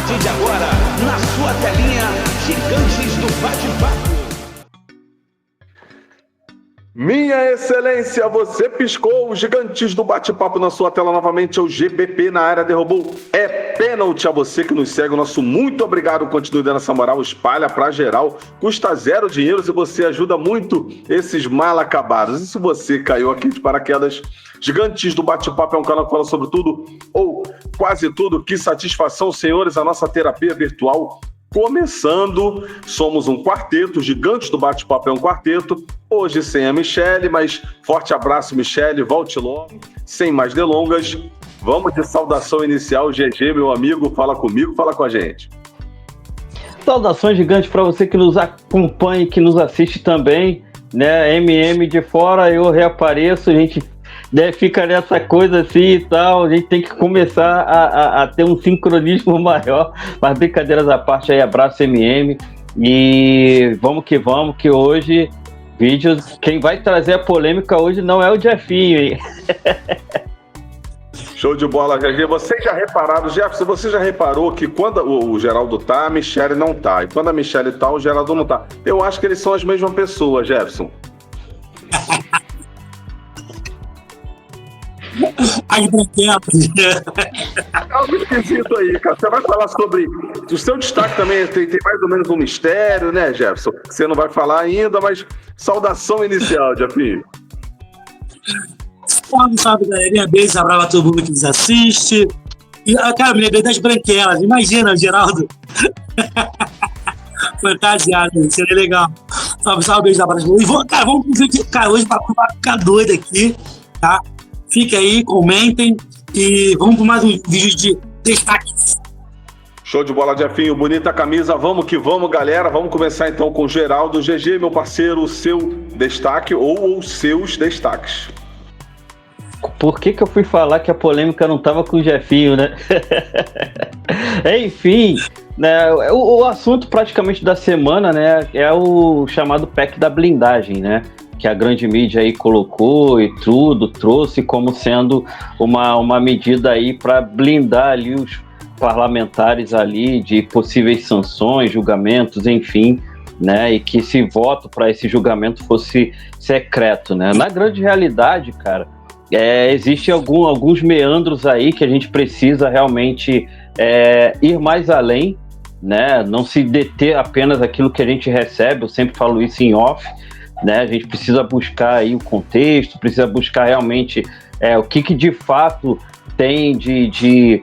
partir de agora, na sua telinha, Gigantes do Bate-Papo. Minha excelência, você piscou, os Gigantes do Bate-Papo na sua tela novamente, é o GBP na área, derrubou, é pênalti a você que nos segue, o nosso muito obrigado, continue dando essa moral, espalha pra geral, custa zero dinheiro e você ajuda muito esses mal acabados. E se você caiu aqui de paraquedas, Gigantes do Bate-Papo é um canal que fala sobre tudo, ou quase tudo. Que satisfação, senhores, a nossa terapia virtual começando. Somos um quarteto, Gigantes do Bate-Papo é um quarteto, hoje sem a Michele, mas forte abraço, Michele, volte logo. Sem mais delongas, vamos de saudação inicial. GG, meu amigo, fala comigo, fala com a gente. Saudações gigantes para você que nos acompanha e que nos assiste também, né? MM de fora, eu reapareço, a gente fica nessa coisa assim e tal, a gente tem que começar a ter um sincronismo maior, mas brincadeiras à parte aí, abraço MM, e vamos, que hoje, vídeos, quem vai trazer a polêmica hoje não é o Jefinho, hein? Show de bola, GG. Vocês já repararam, Jefferson, você já reparou que quando o Geraldo tá, a Michele não tá, e quando a Michele tá, o Geraldo não tá? Eu acho que eles são as mesmas pessoas, Jefferson. As branquelas. É algo esquisito aí, cara. Você vai falar sobre... O seu destaque também tem mais ou menos um mistério, né, Jefferson? Você não vai falar ainda, mas saudação inicial, Jefinho. Salve, galerinha. Beijo, abraço a todo mundo que nos assiste. E, cara, me lembrei das branquelas. Imagina, Geraldo. Fantasiado, seria legal. Salve, beijo, abraço. E vamos ver que, cara, hoje vai ficar doido aqui, tá? Fique aí, comentem e vamos para mais um vídeo de destaques. Show de bola, Jefinho. Bonita camisa. Vamos que vamos, galera. Vamos começar então com o Geraldo. GG, meu parceiro, o seu destaque ou os seus destaques. Por que eu fui falar que a polêmica não estava com o Jefinho, né? Enfim, né, o assunto praticamente da semana, né, é o chamado PEC da blindagem, né? Que a grande mídia aí colocou e tudo, trouxe como sendo uma medida aí para blindar ali os parlamentares ali de possíveis sanções, julgamentos, enfim, né, e que esse voto para esse julgamento fosse secreto, né. Na grande realidade, cara, existe alguns meandros aí que a gente precisa realmente ir mais além, né, não se deter apenas aquilo que a gente recebe, eu sempre falo isso em off, né, a gente precisa buscar aí o contexto, precisa buscar realmente o que de fato tem de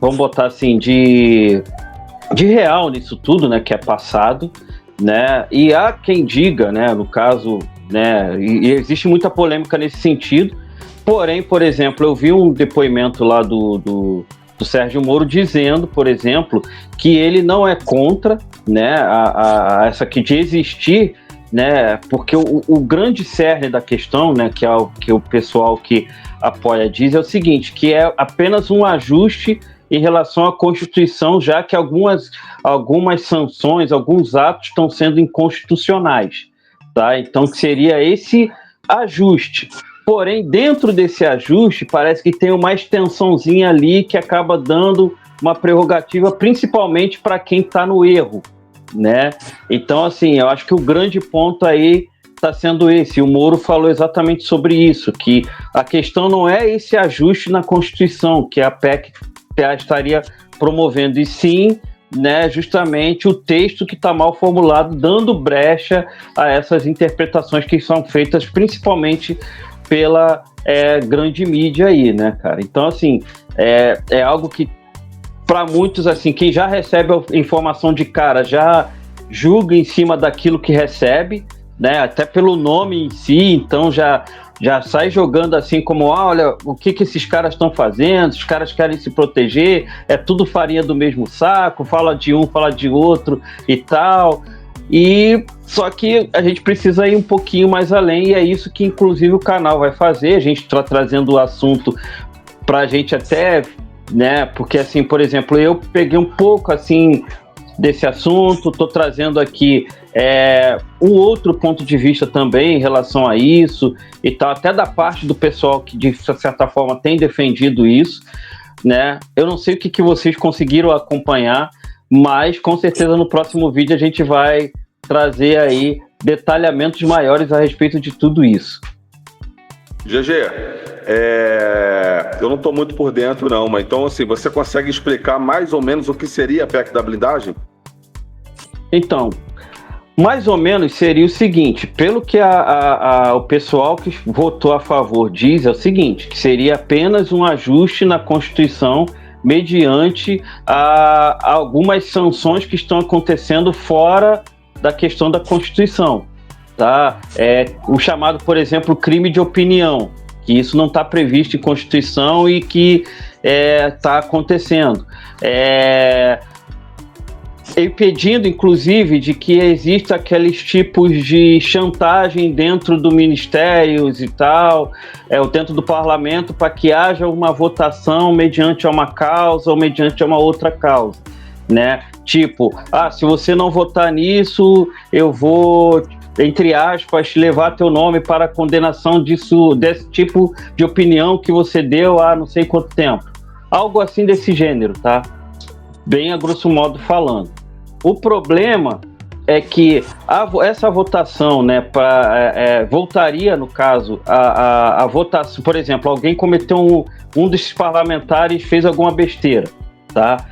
vamos botar assim, de real nisso tudo, né, que é passado, né, e há quem diga, né, no caso, né, e existe muita polêmica nesse sentido, porém, por exemplo, eu vi um depoimento lá do Sérgio Moro dizendo, por exemplo, que ele não é contra, né, a essa aqui de existir, né, porque o grande cerne da questão, né, que o pessoal que apoia diz é o seguinte, que é apenas um ajuste em relação à Constituição, já que algumas sanções, alguns atos estão sendo inconstitucionais, tá? Então seria esse ajuste. Porém, dentro desse ajuste, parece que tem uma extensãozinha ali que acaba dando uma prerrogativa, principalmente para quem está no erro, né? Então, assim, eu acho que o grande ponto aí está sendo esse. O Moro falou exatamente sobre isso, que a questão não é esse ajuste na Constituição, que a PEC estaria promovendo, e sim, né, justamente o texto que está mal formulado, dando brecha a essas interpretações que são feitas principalmente pela grande mídia aí, né, cara? Então, assim, é algo que, para muitos, assim, quem já recebe a informação de cara já julga em cima daquilo que recebe, né, até pelo nome em si, então já sai jogando assim como, olha, o que esses caras estão fazendo, os caras querem se proteger, é tudo farinha do mesmo saco, fala de um, fala de outro e tal... E só que a gente precisa ir um pouquinho mais além, e é isso que inclusive o canal vai fazer. A gente está trazendo o assunto para a gente até, né, porque assim, por exemplo, eu peguei um pouco assim desse assunto, estou trazendo aqui um outro ponto de vista também em relação a isso e tal, até da parte do pessoal que de certa forma tem defendido isso, né? Eu não sei o que vocês conseguiram acompanhar, mas com certeza no próximo vídeo a gente vai trazer aí detalhamentos maiores a respeito de tudo isso. GG, eu não estou muito por dentro não, mas então assim, você consegue explicar mais ou menos o que seria a PEC da blindagem? Então, mais ou menos seria o seguinte, pelo que o pessoal que votou a favor diz, é o seguinte, que seria apenas um ajuste na Constituição mediante algumas sanções que estão acontecendo fora da questão da Constituição, tá? O chamado, por exemplo, crime de opinião, que isso não está previsto em Constituição e que está acontecendo. Impedindo, inclusive, de que exista aqueles tipos de chantagem dentro do ministérios e tal, ou dentro do parlamento, para que haja uma votação mediante uma causa ou mediante uma outra causa, né? Tipo, se você não votar nisso, eu vou, entre aspas, levar teu nome para a condenação desse tipo de opinião que você deu há não sei quanto tempo. Algo assim desse gênero, tá? Bem a grosso modo falando. O problema é que essa votação, né, voltaria, no caso, a votação, por exemplo, alguém cometeu um desses parlamentares fez alguma besteira, tá?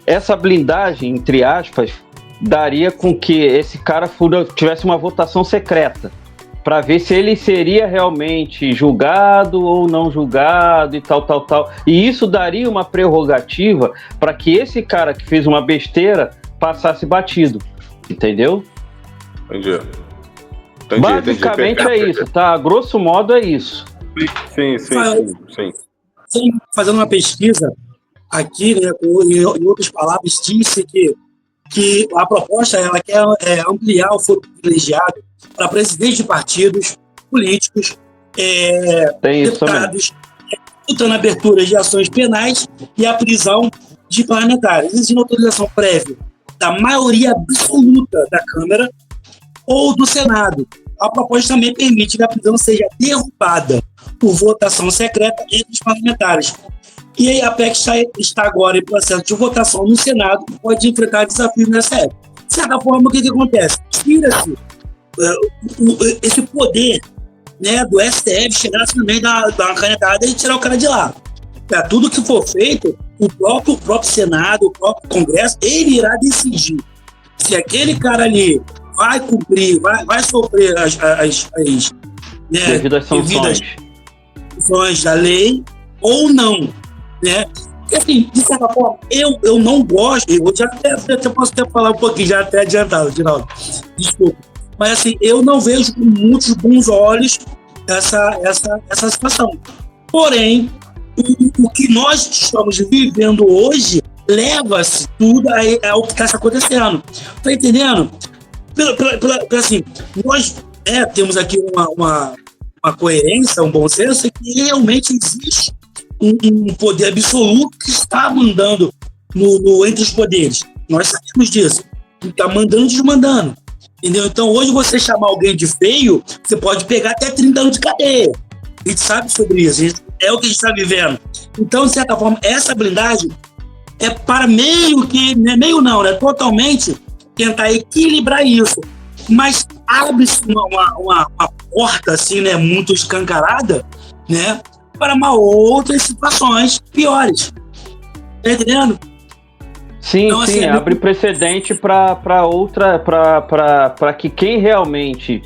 Essa blindagem, entre aspas, daria com que esse cara tivesse uma votação secreta, para ver se ele seria realmente julgado ou não julgado e tal. E isso daria uma prerrogativa para que esse cara que fez uma besteira passasse batido, entendeu? Entendi. Basicamente é isso, tá? A grosso modo é isso. Sim. Fazendo uma pesquisa aqui, né, em outras palavras, disse que a proposta ela quer ampliar o foro privilegiado para presidentes de partidos políticos, deputados, disputando abertura de ações penais e a prisão de parlamentares, exigindo autorização prévia da maioria absoluta da Câmara ou do Senado. A proposta também permite que a prisão seja derrubada por votação secreta entre os parlamentares. E aí a PEC está agora em processo de votação no Senado e pode enfrentar desafios nessa época. De certa forma, o que acontece? Tira-se esse poder, né, do STF chegar também da canetada e tirar o cara de lá. Tudo que for feito, o próprio Senado, o próprio Congresso, ele irá decidir se aquele cara ali vai cumprir, vai sofrer as devidas sanções da lei ou não, né? Porque, assim, de certa forma, eu não gosto, eu já até posso falar um pouquinho, já até adiantado, Ginaldo, desculpa, mas assim, eu não vejo com muitos bons olhos essa situação. Porém, o que nós estamos vivendo hoje leva-se tudo ao que está acontecendo. Tá entendendo? Assim, nós temos aqui uma coerência, um bom senso, que realmente existe um poder absoluto que está mandando entre os poderes. Nós sabemos disso. Está mandando e desmandando. Entendeu? Então, hoje, você chamar alguém de feio, você pode pegar até 30 anos de cadeia. A gente sabe sobre isso. É o que a gente está vivendo. Então, de certa forma, essa blindagem é para totalmente tentar equilibrar isso. Mas abre-se uma porta, assim, né, muito escancarada, né, para outras situações piores. Tá entendendo? Sim, então, assim, abre precedente para que quem realmente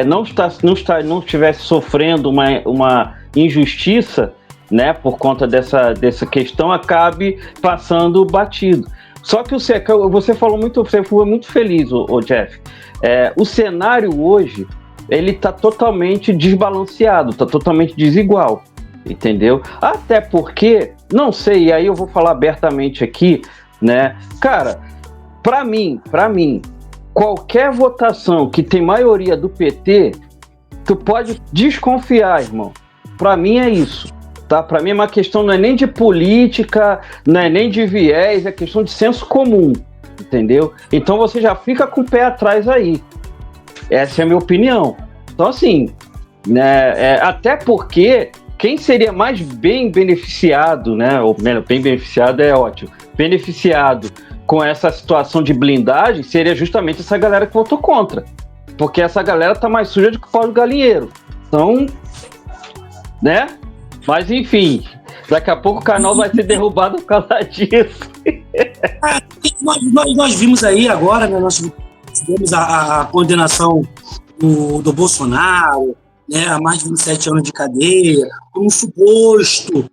não estivesse sofrendo uma injustiça, né, por conta dessa questão, acabe passando batido. Só que você foi muito feliz, o Jeff. O cenário hoje, ele está totalmente desbalanceado, está totalmente desigual, entendeu? Até porque, não sei, e aí eu vou falar abertamente aqui, né? Cara, para mim, qualquer votação que tem maioria do PT, tu pode desconfiar, irmão. Para mim é isso, tá? Para mim é uma questão, não é nem de política, não é nem de viés, é questão de senso comum, entendeu? Então você já fica com o pé atrás aí. Essa é a minha opinião. Então, assim, né, até porque quem seria mais bem beneficiado, né? Ou melhor, bem beneficiado é ótimo. Beneficiado com essa situação de blindagem seria justamente essa galera que votou contra. Porque essa galera tá mais suja do que o pau do galinheiro. Então, né? Mas enfim, daqui a pouco o canal vai ser derrubado por causa disso. Nós vimos aí agora, né? Nós tivemos a condenação do Bolsonaro, né, a mais de 27 anos de cadeia, um suposto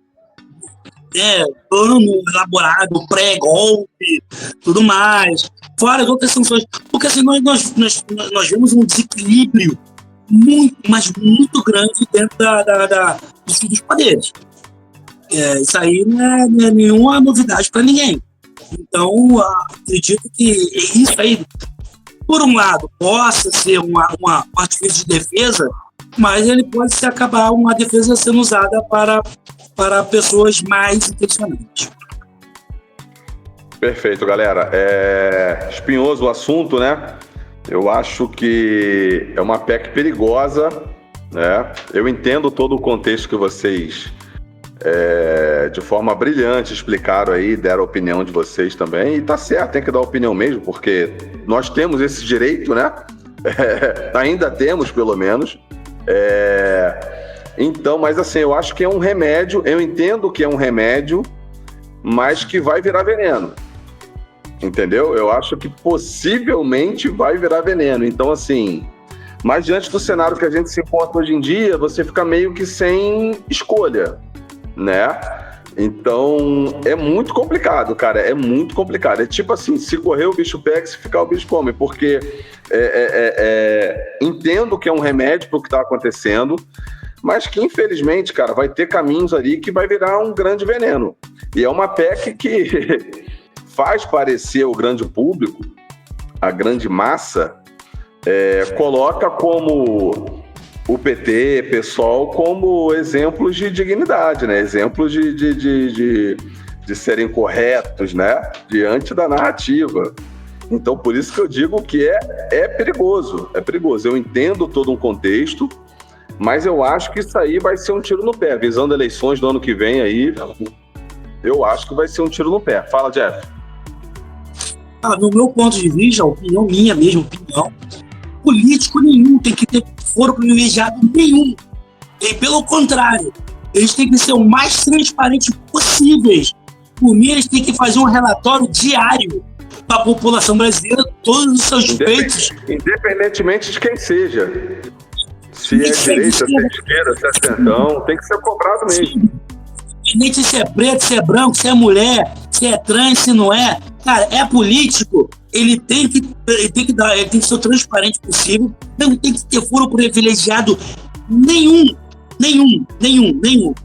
plano elaborado, pré-golpe, tudo mais, fora as outras sanções, porque assim, nós vemos um desequilíbrio muito, mas muito grande dentro dos poderes. Isso aí não é nenhuma novidade para ninguém. Então, acredito que isso aí, por um lado, possa ser um artifício de defesa, mas ele pode se acabar uma defesa sendo usada para pessoas mais intencionadas. Perfeito, galera. Espinhoso o assunto, né? Eu acho que é uma PEC perigosa, né? Eu entendo todo o contexto que vocês, de forma brilhante, explicaram aí, deram a opinião de vocês também, e tá certo, tem que dar opinião mesmo, porque nós temos esse direito, né? Ainda temos, pelo menos. Então, mas assim, eu acho que é um remédio, eu entendo que é um remédio, mas que vai virar veneno, entendeu? Eu acho que possivelmente vai virar veneno. Então, assim, mas diante do cenário que a gente se encontra hoje em dia, você fica meio que sem escolha, né? Então, é muito complicado, cara, é muito complicado. É tipo assim, se correr o bicho pega, se ficar o bicho come, porque entendo que é um remédio para o que está acontecendo, mas que infelizmente, cara, vai ter caminhos ali que vai virar um grande veneno. E é uma PEC que faz parecer o grande público, a grande massa, coloca como o PT, PSOL, como exemplos de dignidade, né? Exemplos de serem corretos, né? Diante da narrativa. Então, por isso que eu digo que é perigoso, é perigoso. Eu entendo todo um contexto, mas eu acho que isso aí vai ser um tiro no pé. Visando eleições do ano que vem aí, eu acho que vai ser um tiro no pé. Fala, Jeff. No meu ponto de vista, a opinião minha mesmo, opinião, político nenhum tem que ter foro privilegiado nenhum. E pelo contrário, eles têm que ser o mais transparentes possíveis. Por mim, eles têm que fazer um relatório diário para a população brasileira, todos os seus feitos. Independentemente de quem seja. Se é direita, se é esquerda, se é centrão, tem que ser cobrado mesmo. Independente se é preto, se é branco, se é mulher, se é trans, se não é. Cara, é político, ele tem que ser o transparente possível, não tem que ter foro privilegiado nenhum.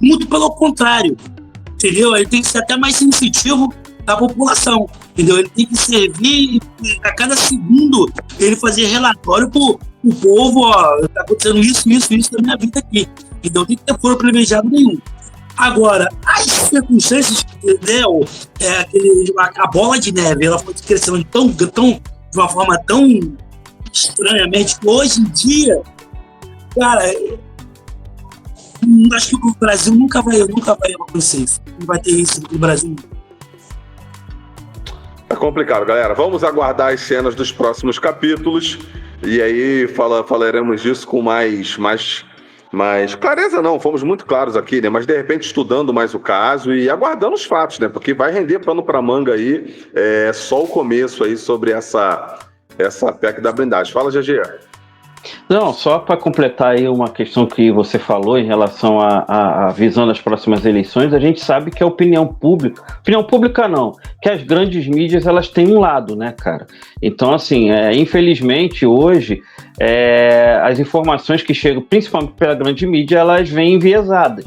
Muito pelo contrário, entendeu? Ele tem que ser até mais sensitivo da população, entendeu? Ele tem que servir a cada segundo, ele fazer relatório pro povo, ó, tá acontecendo isso na minha vida aqui. Então tem que ter foro privilegiado nenhum. Agora, as circunstâncias, né, a bola de neve, ela foi crescendo de uma forma tão estranhamente que hoje em dia, cara, acho que o Brasil nunca vai acontecer isso. Não vai ter isso no Brasil. É complicado, galera. Vamos aguardar as cenas dos próximos capítulos e aí falaremos disso com mais clareza. Não, fomos muito claros aqui, né? Mas de repente estudando mais o caso e aguardando os fatos, né? Porque vai render pano pra manga aí, só o começo aí sobre essa PEC da blindagem. Fala, GG. Não, só para completar aí uma questão que você falou em relação à visão das próximas eleições, a gente sabe que a opinião pública não, que as grandes mídias elas têm um lado, né, cara? Então, assim, infelizmente hoje as informações que chegam, principalmente pela grande mídia, elas vêm enviesadas.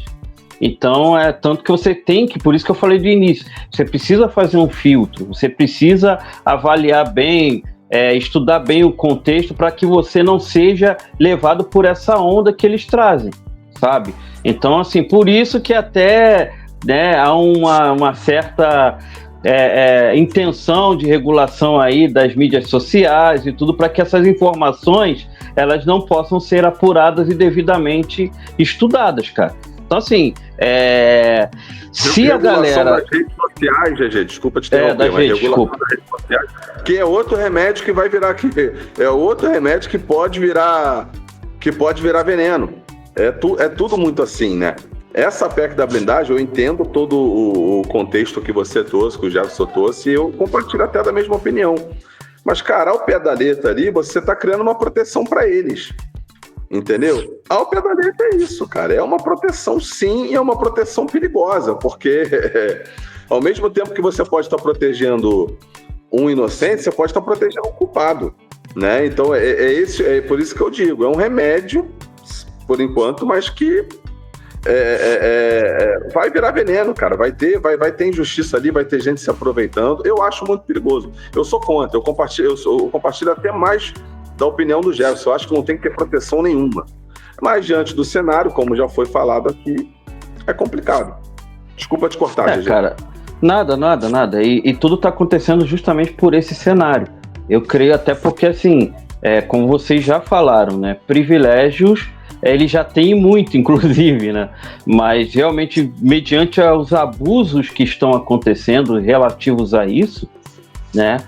Então, tanto que você tem que, por isso que eu falei de início, você precisa fazer um filtro, você precisa avaliar bem, estudar bem o contexto para que você não seja levado por essa onda que eles trazem, sabe? Então, assim, por isso que até, né, há uma certa intenção de regulação aí das mídias sociais e tudo, para que essas informações elas não possam ser apuradas e devidamente estudadas, cara. Então, assim, se a galera... das redes sociais, GG, desculpa te interromper, mas regulação das redes sociais, que é outro remédio que vai virar aqui, é outro remédio que pode virar veneno. É tudo muito assim, né? Essa PEC da blindagem, eu entendo todo o contexto que você trouxe, que o Jefferson trouxe, e eu compartilho até da mesma opinião. Mas, cara, ao pé da letra ali, você está criando uma proteção para eles. Entendeu? Ao pé da letra é isso, cara. É uma proteção, sim, e é uma proteção perigosa, porque ao mesmo tempo que você pode estar protegendo um inocente, você pode estar protegendo um culpado, né? Então, é por isso que eu digo, é um remédio, por enquanto, mas que vai virar veneno, cara. Vai ter injustiça ali, vai ter gente se aproveitando. Eu acho muito perigoso. Eu sou contra, eu compartilho até mais da opinião do Jefferson. Eu acho que não tem que ter proteção nenhuma. Mas diante do cenário, como já foi falado aqui, é complicado. Desculpa te cortar, Gigi. Cara, nada. E tudo está acontecendo justamente por esse cenário. Eu creio até porque, assim, como vocês já falaram, né, privilégios ele já tem muito, inclusive, né? Mas realmente, mediante os abusos que estão acontecendo relativos a isso, né?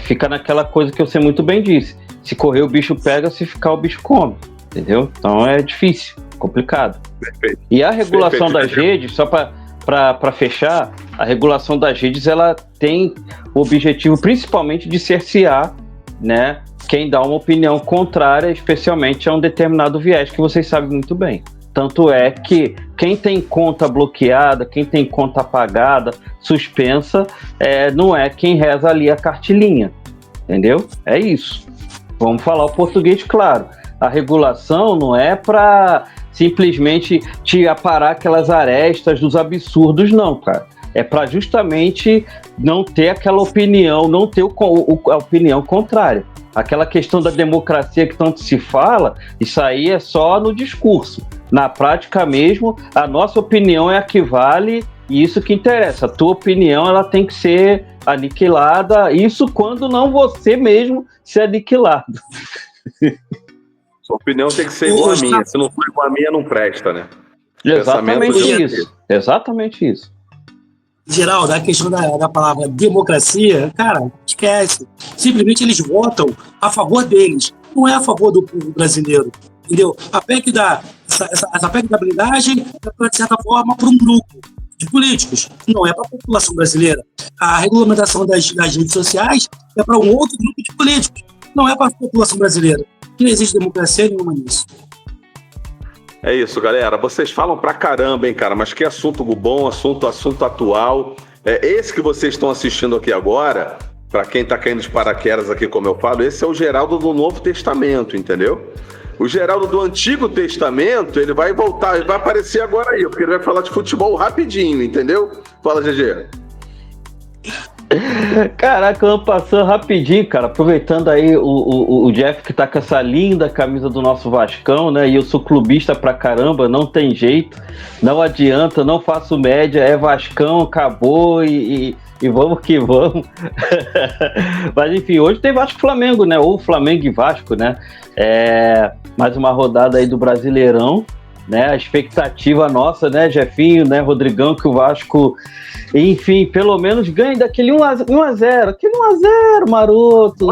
Fica naquela coisa que você muito bem disse. Se correr, o bicho pega, se ficar, o bicho come. Entendeu? Então é difícil, complicado. Perfeito. E a regulação das redes, só para fechar, a regulação das redes, ela tem o objetivo principalmente de cercear, né, quem dá uma opinião contrária, especialmente a um determinado viés que vocês sabem muito bem. Tanto é que quem tem conta bloqueada, quem tem conta apagada, suspensa, não é quem reza ali a cartilinha, entendeu? É isso. Vamos falar o português claro. A regulação não é para simplesmente te aparar aquelas arestas dos absurdos, não, cara. É para justamente não ter aquela opinião, não ter a opinião contrária. Aquela questão da democracia que tanto se fala, isso aí é só no discurso. Na prática mesmo, a nossa opinião é a que vale e isso que interessa. A tua opinião ela tem que ser aniquilada, isso quando não você mesmo ser aniquilado. Sua opinião tem que ser igual a minha. Se não for igual a minha, não presta, né? Exatamente isso. Geraldo, a questão da palavra democracia, cara, esquece. Simplesmente eles votam a favor deles, não é a favor do povo brasileiro, entendeu? Essa PEC da blindagem é, de certa forma, para um grupo de políticos, não é para a população brasileira. A regulamentação das redes sociais é para um outro grupo de políticos, não é para a população brasileira. Não existe democracia nenhuma nisso. É isso, galera. Vocês falam pra caramba, hein, cara? Mas que assunto bom, assunto atual. Esse que vocês estão assistindo aqui agora, pra quem tá caindo de paraquedas aqui, como eu falo, esse é o Geraldo do Novo Testamento, entendeu? O Geraldo do Antigo Testamento, ele vai voltar, ele vai aparecer agora aí, porque ele vai falar de futebol rapidinho, entendeu? Fala, GG. Caraca, vamos passando rapidinho, cara. Aproveitando aí o Jeff que tá com essa linda camisa do nosso Vascão, né? E eu sou clubista pra caramba, não tem jeito, não adianta, não faço média, é Vascão, acabou e vamos que vamos. Mas enfim, hoje tem Vasco e Flamengo, né? Ou Flamengo e Vasco, né? Mais uma rodada aí do Brasileirão, né? A expectativa nossa, né, Jefinho, né, Rodrigão, que o Vasco, enfim, pelo menos ganhe daquele 1-0, aquele 1-0 maroto,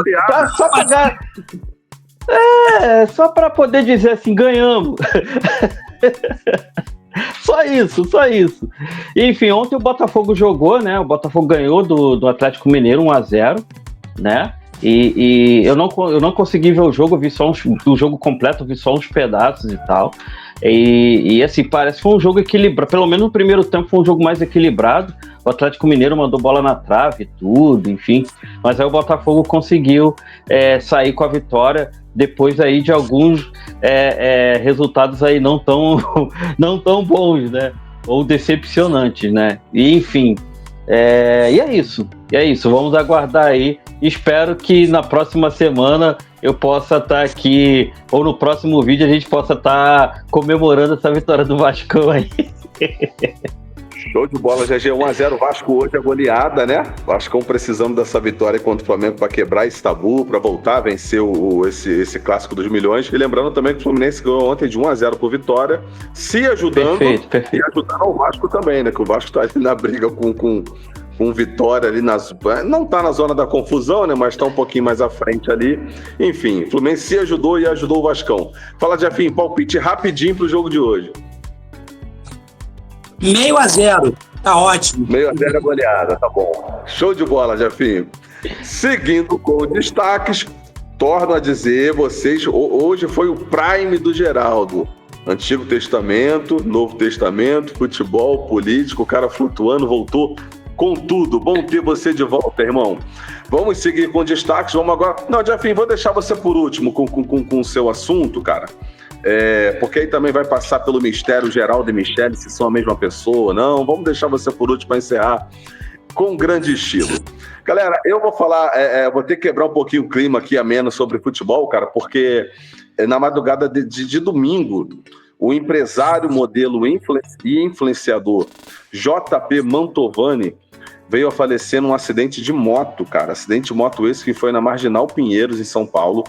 só pra só para poder dizer assim, ganhamos. Só isso. Enfim, ontem o Botafogo jogou, né? O Botafogo ganhou do Atlético Mineiro 1-0, né? E eu não consegui ver o jogo, vi só o jogo completo, vi só uns pedaços e tal. E assim, parece que foi um jogo equilibrado, pelo menos no primeiro tempo foi um jogo mais equilibrado. O Atlético Mineiro mandou bola na trave, tudo, enfim. Mas aí o Botafogo conseguiu sair com a vitória depois aí de alguns resultados aí não tão bons, né? Ou decepcionantes, né? E enfim, e é isso. Vamos aguardar aí. Espero que na próxima semana eu possa estar aqui, ou no próximo vídeo a gente possa estar comemorando essa vitória do Vascão aí. Show de bola, GG. 1x0 Vasco hoje é goleada, né? Vascão precisando dessa vitória contra o Flamengo para quebrar esse tabu, para voltar a vencer esse clássico dos milhões. E lembrando também que o Fluminense ganhou ontem de 1x0 por Vitória, se ajudando Perfeito. e ajudando o Vasco também, né? Que o Vasco tá ali na briga com Vitória ali não tá na zona da confusão, né? Mas tá um pouquinho mais à frente ali. Enfim, o Fluminense se ajudou e ajudou o Vascão. Fala, Jefinho, palpite rapidinho pro jogo de hoje. 0,5, tá ótimo. 0,5 goleada, tá bom. Show de bola, Jefinho. Seguindo com destaques, torno a dizer, vocês, hoje foi o Prime do Geraldo. Antigo Testamento, Novo Testamento, futebol, político, o cara flutuando, voltou com tudo. Bom ter você de volta, irmão. Vamos seguir com destaques, vamos agora... Não, Jefinho, vou deixar você por último com o seu assunto, cara. Porque aí também vai passar pelo mistério Geraldo e Michele, se são a mesma pessoa. Não, vamos deixar você por último para encerrar com grande estilo. Galera, eu vou falar, vou ter que quebrar um pouquinho o clima aqui ameno sobre futebol, cara, porque na madrugada de domingo, o empresário, modelo e influenciador JP Mantovani veio a falecer num acidente de moto, cara. Acidente de moto esse que foi na Marginal Pinheiros, em São Paulo.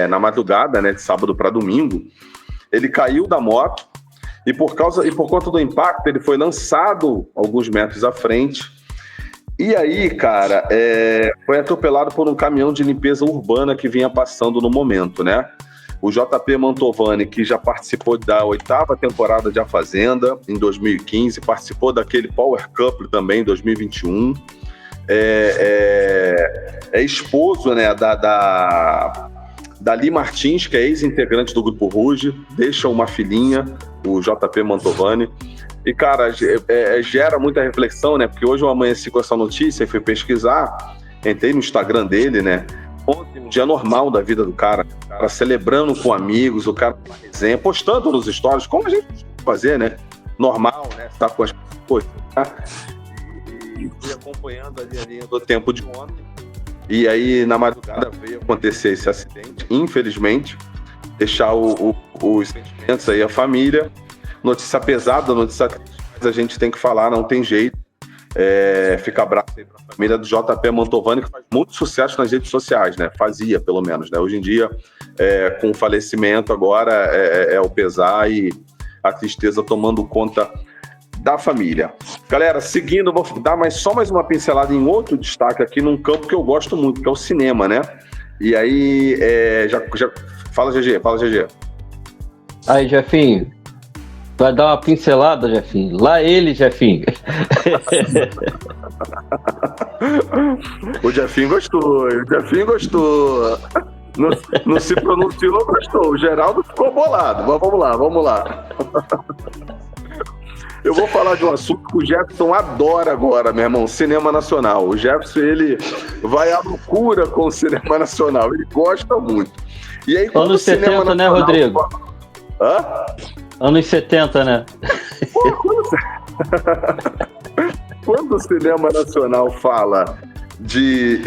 Na madrugada, né, de sábado para domingo, ele caiu da moto e por conta do impacto ele foi lançado alguns metros à frente e aí, cara, foi atropelado por um caminhão de limpeza urbana que vinha passando no momento, né? O JP Mantovani, que já participou da 8ª temporada de A Fazenda em 2015, participou daquele Power Couple também em 2021. É esposo, né, da Li Martins, que é ex-integrante do Grupo Ruge, deixa uma filhinha, o JP Mantovani. E, cara, gera muita reflexão, né? Porque hoje eu amanheci com essa notícia e fui pesquisar, entrei no Instagram dele, né? Ontem, um dia normal da vida do cara, o cara celebrando com amigos, o cara com uma resenha, postando nos stories, como a gente costuma fazer, né? Normal, né? Tá com as coisas, tá? E fui acompanhando ali a linha do tempo de ontem. E aí, na madrugada, veio acontecer esse acidente, infelizmente, deixar os sentimentos aí, a família. Notícia pesada, notícia triste, mas a gente tem que falar, não tem jeito. Fica abraço aí pra família do JP Mantovani, que faz muito sucesso nas redes sociais, né? Fazia, pelo menos, né? Hoje em dia, com o falecimento, agora é o pesar e a tristeza tomando conta da família. Galera, seguindo, vou dar só mais uma pincelada em outro destaque aqui num campo que eu gosto muito, que é o cinema, né? E aí, já... Fala, GG. Aí, Jefinho, vai dar uma pincelada, Jefinho? Lá ele, Jefinho. O Jefinho gostou. Não se pronunciou, gostou. O Geraldo ficou bolado. Mas vamos lá. Eu vou falar de um assunto que o Jefferson adora agora, meu irmão, cinema nacional. O Jefferson, ele vai à loucura com o cinema nacional, ele gosta muito. E aí, anos 70, né, Rodrigo? Hã? Anos 70, né? Quando o cinema nacional fala de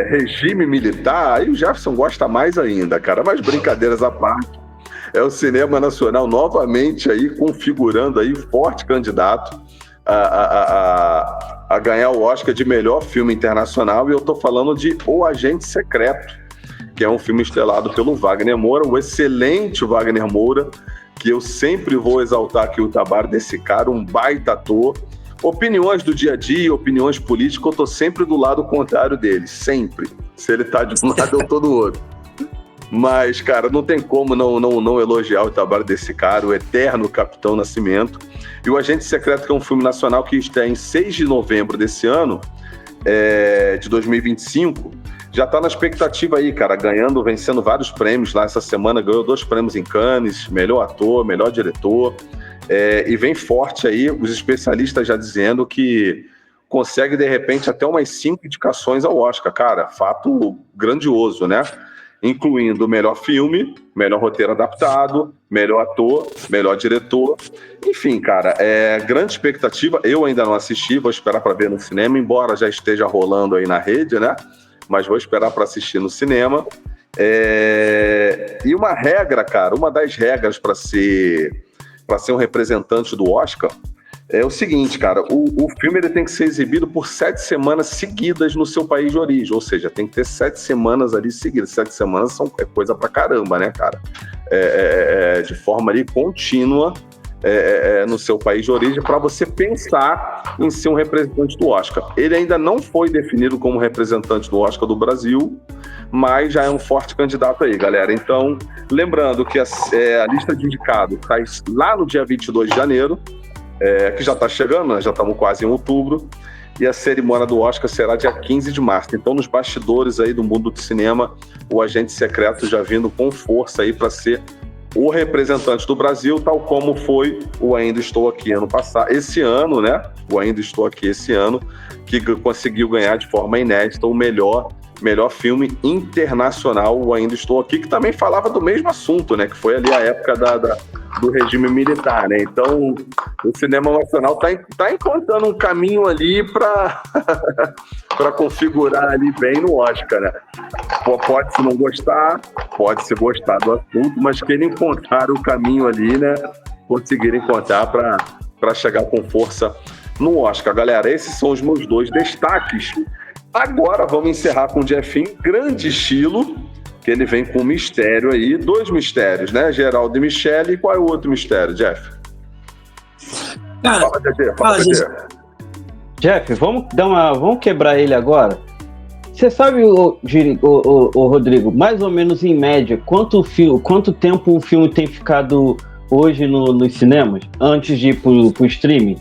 regime militar, aí o Jefferson gosta mais ainda, cara. Mas brincadeiras à parte, é o cinema nacional novamente aí configurando aí forte candidato a ganhar o Oscar de melhor filme internacional, e eu tô falando de O Agente Secreto, que é um filme estrelado pelo Wagner Moura, o excelente Wagner Moura, que eu sempre vou exaltar aqui o trabalho desse cara, um baita ator. Opiniões do dia a dia, opiniões políticas, eu tô sempre do lado contrário dele, sempre. Se ele tá de um lado, eu tô do outro. Mas, cara, não tem como não elogiar o trabalho desse cara, o eterno Capitão Nascimento. E o Agente Secreto, que é um filme nacional que está em 6 de novembro desse ano, de 2025, já tá na expectativa aí, cara, vencendo vários prêmios lá essa semana, ganhou 2 prêmios em Cannes, melhor ator, melhor diretor, e vem forte aí, os especialistas já dizendo que consegue, de repente, até umas 5 indicações ao Oscar, cara, fato grandioso, né? Incluindo melhor filme, melhor roteiro adaptado, melhor ator, melhor diretor. Enfim, cara, grande expectativa. Eu ainda não assisti, vou esperar para ver no cinema, embora já esteja rolando aí na rede, né? Mas vou esperar para assistir no cinema. E uma regra, cara, uma das regras para ser um representante do Oscar é o seguinte, cara, o filme ele tem que ser exibido por 7 semanas seguidas no seu país de origem, ou seja, tem que ter 7 semanas ali seguidas. 7 semanas é coisa pra caramba, né, cara? De forma ali contínua no seu país de origem, para você pensar em ser um representante do Oscar. Ele ainda não foi definido como representante do Oscar do Brasil, mas já é um forte candidato aí, galera. Então, lembrando que a lista de indicados está lá no dia 22 de janeiro, que já está chegando, né? Já estamos quase em outubro, e a cerimônia do Oscar será dia 15 de março. Então, nos bastidores aí do mundo do cinema, o agente secreto já vindo com força aí para ser o representante do Brasil, tal como foi o Ainda Estou Aqui esse ano, né? O Ainda Estou Aqui esse ano, que conseguiu ganhar de forma inédita o melhor filme internacional, o Ainda Estou Aqui, que também falava do mesmo assunto, né? Que foi ali a época do regime militar, né? Então, o cinema nacional tá encontrando um caminho ali para configurar ali bem no Oscar, né? Pode-se não gostar, pode-se gostar do assunto, mas quem encontrar o caminho ali, né? Conseguir encontrar para chegar com força no Oscar. Galera, esses são os meus 2 destaques. Agora vamos encerrar com o Jeffinho, grande estilo, que ele vem com um mistério aí, 2 mistérios, né? Geraldo e Michele. E qual é o outro mistério, Jeff? Cara, Fala, Dedê. Jeff, vamos quebrar ele agora. Você sabe, o Rodrigo, mais ou menos em média, quanto tempo um filme tem ficado hoje nos cinemas, antes de ir pro streaming?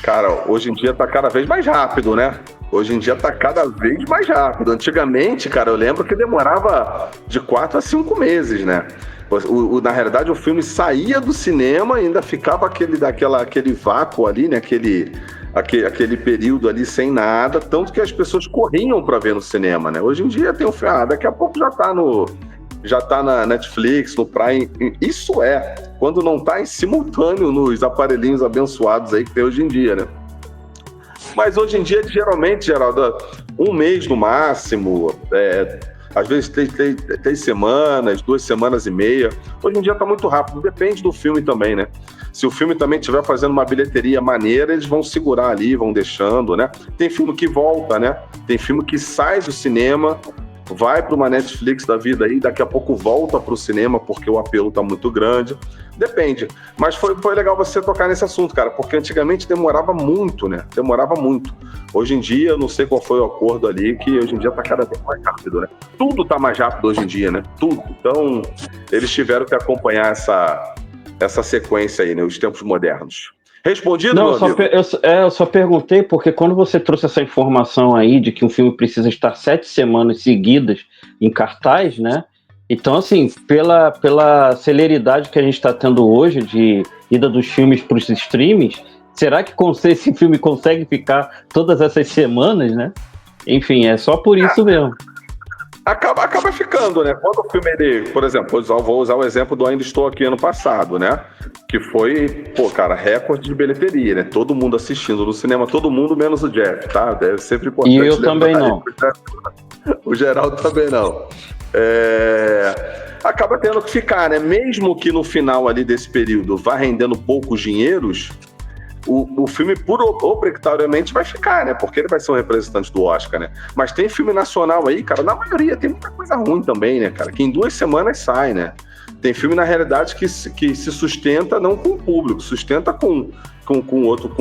Cara, hoje em dia tá cada vez mais rápido, né? Hoje em dia tá cada vez mais rápido. Antigamente, cara, eu lembro que demorava de 4 a 5 meses, né? Na realidade, o filme saía do cinema e ainda ficava aquele vácuo ali, né? Aquele período ali sem nada, tanto que as pessoas corriam para ver no cinema, né? Hoje em dia tem um filme, daqui a pouco já tá na Netflix, no Prime. Isso quando não tá em simultâneo nos aparelhinhos abençoados aí que tem hoje em dia, né? Mas hoje em dia, geralmente, Geraldo, 1 mês no máximo, às vezes 3 semanas, 2 semanas e meia. Hoje em dia tá muito rápido, depende do filme também, né? Se o filme também estiver fazendo uma bilheteria maneira, eles vão segurar ali, vão deixando, né? Tem filme que volta, né? Tem filme que sai do cinema, vai para uma Netflix da vida aí, daqui a pouco volta para o cinema porque o apelo tá muito grande. Depende. Mas foi legal você tocar nesse assunto, cara, porque antigamente demorava muito, né? Demorava muito. Hoje em dia, eu não sei qual foi o acordo ali, que hoje em dia tá cada vez mais rápido, né? Tudo tá mais rápido hoje em dia, né? Tudo. Então, eles tiveram que acompanhar essa sequência aí, né? Os tempos modernos. Respondido, não, meu amigo? eu só perguntei porque quando você trouxe essa informação aí de que um filme precisa estar 7 semanas seguidas em cartaz, né? Então, assim, pela celeridade que a gente está tendo hoje de ida dos filmes para os streamings, será que esse filme consegue ficar todas essas semanas, né? Enfim, é só por isso mesmo. Acaba ficando, né? Quando o filme, por exemplo, vou usar o exemplo do Ainda Estou Aqui ano passado, né? Que foi, recorde de bilheteria, né? Todo mundo assistindo no cinema, todo mundo menos o Jeff, tá? É sempre importante. E eu também não. O Geraldo também não. Acaba tendo que ficar, né? Mesmo que no final ali desse período vá rendendo poucos dinheiros, o filme obrigatoriamente vai ficar, né? Porque ele vai ser um representante do Oscar, né? Mas tem filme nacional aí, cara, na maioria tem muita coisa ruim também, né, cara? Que em 2 semanas sai, né? Tem filme, na realidade, que se sustenta não com o público, sustenta com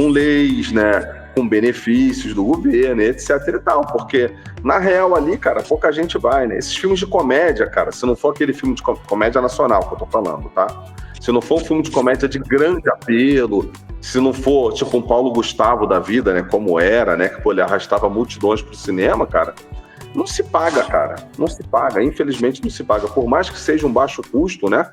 leis, né? Com benefícios do governo, etc e tal. Porque, na real, ali, cara, pouca gente vai, né? Esses filmes de comédia, cara, se não for aquele filme de comédia nacional que eu tô falando, tá? Se não for um filme de comédia de grande apelo, se não for tipo um Paulo Gustavo da vida, né, como era, né, que ele arrastava multidões pro cinema, cara, não se paga, cara, não se paga, infelizmente não se paga, por mais que seja um baixo custo, né,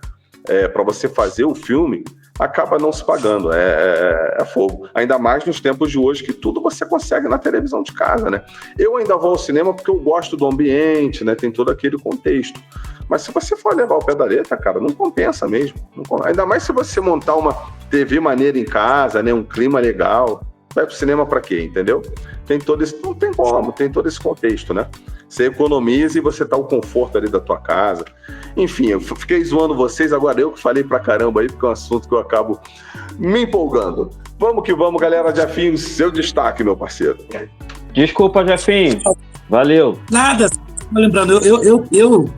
para você fazer o filme, acaba não se pagando, é fogo, ainda mais nos tempos de hoje que tudo você consegue na televisão de casa, né. Eu ainda vou ao cinema porque eu gosto do ambiente, né, tem todo aquele contexto. Mas se você for levar o pé da letra, cara, não compensa mesmo. Ainda mais se você montar uma TV maneira em casa, né, um clima legal. Vai pro cinema pra quê, entendeu? Não tem como, tem todo esse contexto, né? Você economiza e você tá o conforto ali da tua casa. Enfim, eu fiquei zoando vocês, agora eu que falei pra caramba aí, porque é um assunto que eu acabo me empolgando. Vamos que vamos, galera. Jefinho, seu destaque, meu parceiro. Desculpa, Jefinho. Valeu. Nada, lembrando, eu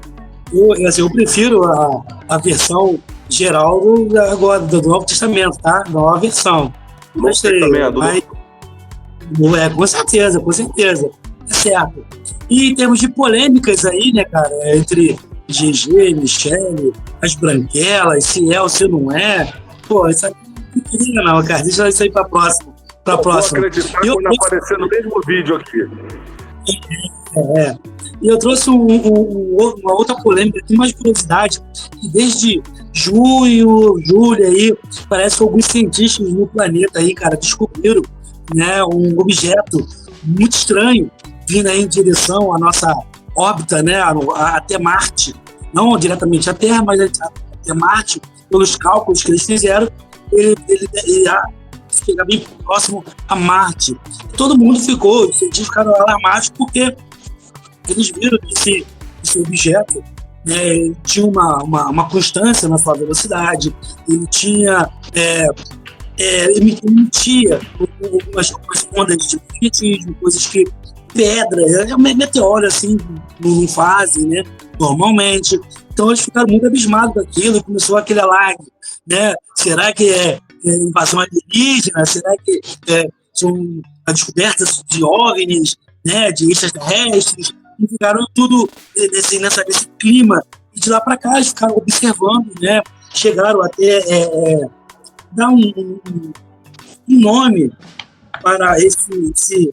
prefiro a versão geral agora do Novo Testamento, tá? Nova versão. Gostei. Mas, com certeza. É certo. E em termos de polêmicas aí, né, cara, entre GG, Michele, as branquelas, se é ou se não é, pô, isso aí não, cara, deixa isso aí pra próxima. Vou acreditar quando aparecer no mesmo vídeo aqui. E eu trouxe uma outra polêmica, tem mais curiosidade, que desde julho aí, parece que alguns cientistas no planeta aí, cara, descobriram, né, um objeto muito estranho vindo aí em direção à nossa órbita, né, até Marte, não diretamente à Terra, mas até Marte, pelos cálculos que eles fizeram, ele chegar bem próximo a Marte. Todo mundo ficou, os cientistas ficaram alarmados porque eles viram que esse objeto, né, tinha uma constância na sua velocidade, ele tinha emitia algumas ondas de magnetismo, coisas que pedra, meteoro assim, não fazem, né, normalmente. Então eles ficaram muito abismados com aquilo e começou aquele alarme, né? Será que é invasão alienígena? Será que são descobertas de OVNIs, né, de extraterrestres? E ficaram tudo nesse clima. E de lá para cá eles ficaram observando, né? Chegaram até dar um nome para esse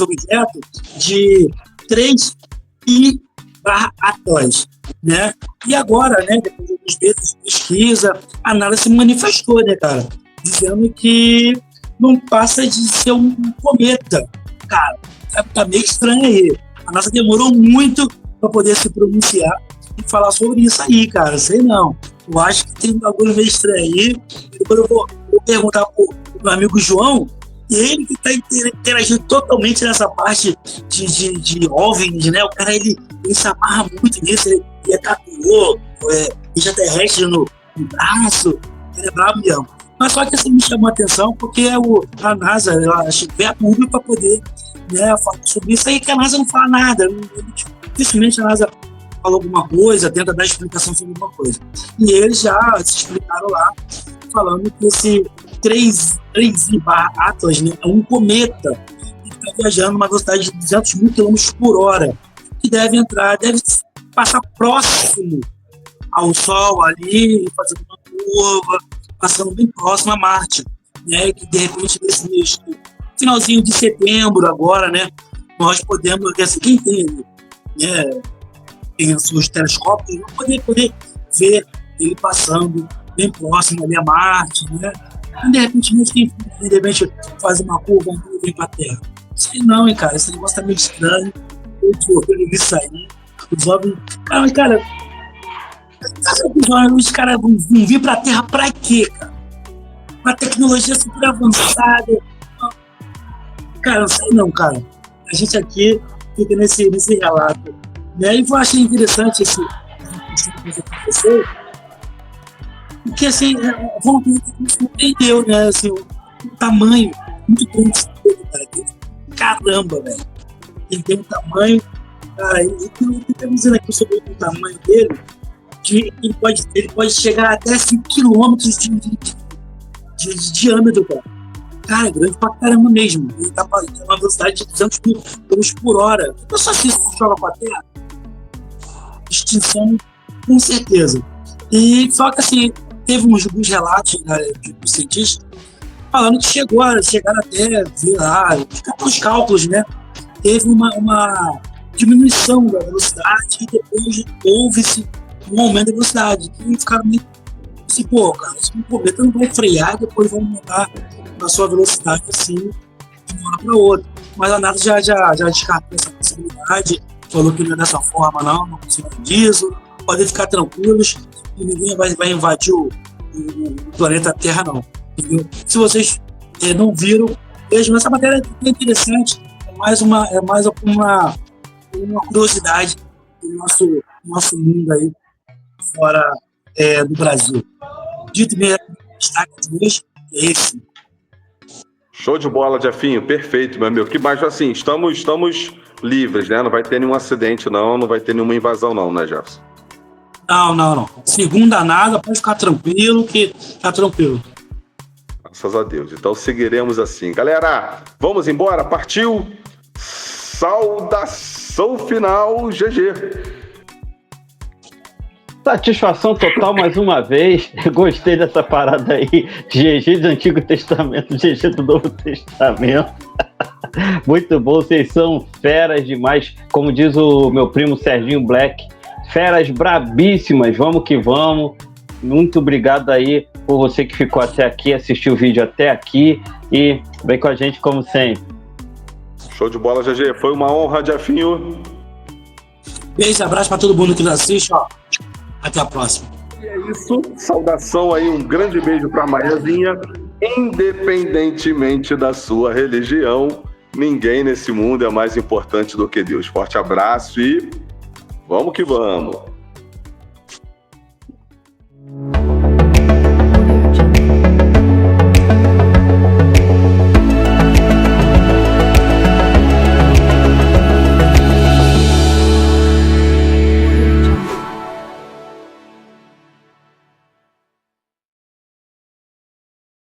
objeto de 3I/Atlas, né? E agora, né, depois de alguns meses de pesquisa, a NASA se manifestou, né, cara, dizendo que não passa de ser um cometa. Cara, tá meio estranho aí. A NASA demorou muito para poder se pronunciar e falar sobre isso aí, cara. Sei não. Eu acho que tem um bagulho meio estranho aí. Depois eu vou perguntar pro meu amigo João, ele que está interagindo totalmente nessa parte de OVNIs, né? O cara, ele se amarra muito nisso, ele tatuou extraterrestre no braço, ele é brabo mesmo. Mas só que isso me chamou a atenção porque a NASA, ela vê a público para poder, né, falar sobre isso aí, que a NASA não fala nada. Dificilmente a NASA fala alguma coisa, tenta dar explicação sobre alguma coisa. E eles já se explicaram lá, falando que esse 3I/Atlas, né, é um cometa que está viajando uma velocidade de 200 mil km por hora, que deve passar próximo ao Sol ali, fazendo uma curva, passando bem próximo a Marte, né, que de repente nesse mês, finalzinho de setembro agora, né, nós podemos, assim, quem tem, né, tem os seus telescópios, vão poder ver ele passando bem próximo ali a Marte, né? E de repente faz uma curva e vem para a Terra. Isso aí não, hein, cara? Esse negócio tá meio estranho. Eu vi isso aí. Os homens. Cara, os caras vão vir para a Terra para quê, cara? Uma tecnologia super avançada. Cara, não sei não, cara. A gente aqui fica nesse relato. Né? E eu achei interessante esse que aconteceu. Porque, assim, vamos ver que isso entendeu, né? Assim, o tamanho muito grande, cara. Caramba, velho. Ele tem um tamanho, cara. E estamos dizendo aqui sobre o tamanho dele, que ele pode chegar até 5 km de diâmetro, cara. Cara, é grande pra caramba mesmo. Ele tá uma velocidade de 200 mil km por hora. Não só se isso joga pra Terra. Extinção, com certeza. E só que, assim, teve uns relatos, né, de cientistas falando que chegaram até ver lá, os cálculos, né? Teve uma diminuição da velocidade e depois houve-se um aumento da velocidade. E ficaram meio assim, pô, cara, esse cometa não vai frear, depois vão aumentar a sua velocidade assim, de uma hora para outra. Mas a NASA já descartou essa possibilidade, falou que não é dessa forma, não precisa disso, podem ficar tranquilos, e ninguém vai invadir o planeta Terra, não. Entendeu? Se vocês não viram, vejam, essa matéria é interessante, é mais uma curiosidade do nosso mundo aí fora do Brasil. Dito mesmo, destaque de hoje é esse. Show de bola, Jefinho. Perfeito, meu amigo. Que mais, assim, estamos livres, né? Não vai ter nenhum acidente, não vai ter nenhuma invasão, não, né, Jefferson? Não. Segunda nada, pode ficar tranquilo, que tá tranquilo. Graças a Deus. Então seguiremos assim. Galera, vamos embora. Partiu. Saudação final, GG. Satisfação total mais uma vez. Gostei dessa parada aí. GG do Antigo Testamento, GG do Novo Testamento. Muito bom, vocês são feras demais. Como diz o meu primo Serginho Black, feras brabíssimas. Vamos que vamos. Muito obrigado aí por você que ficou até aqui, assistiu o vídeo até aqui e vem com a gente como sempre. Show de bola, GG. Foi uma honra, Jefinho. Beijo, abraço para todo mundo que nos assiste, ó. Até a próxima. E é isso. Saudação aí, um grande beijo pra Mariazinha. Independentemente da sua religião, ninguém nesse mundo é mais importante do que Deus. Forte abraço e vamos que vamos.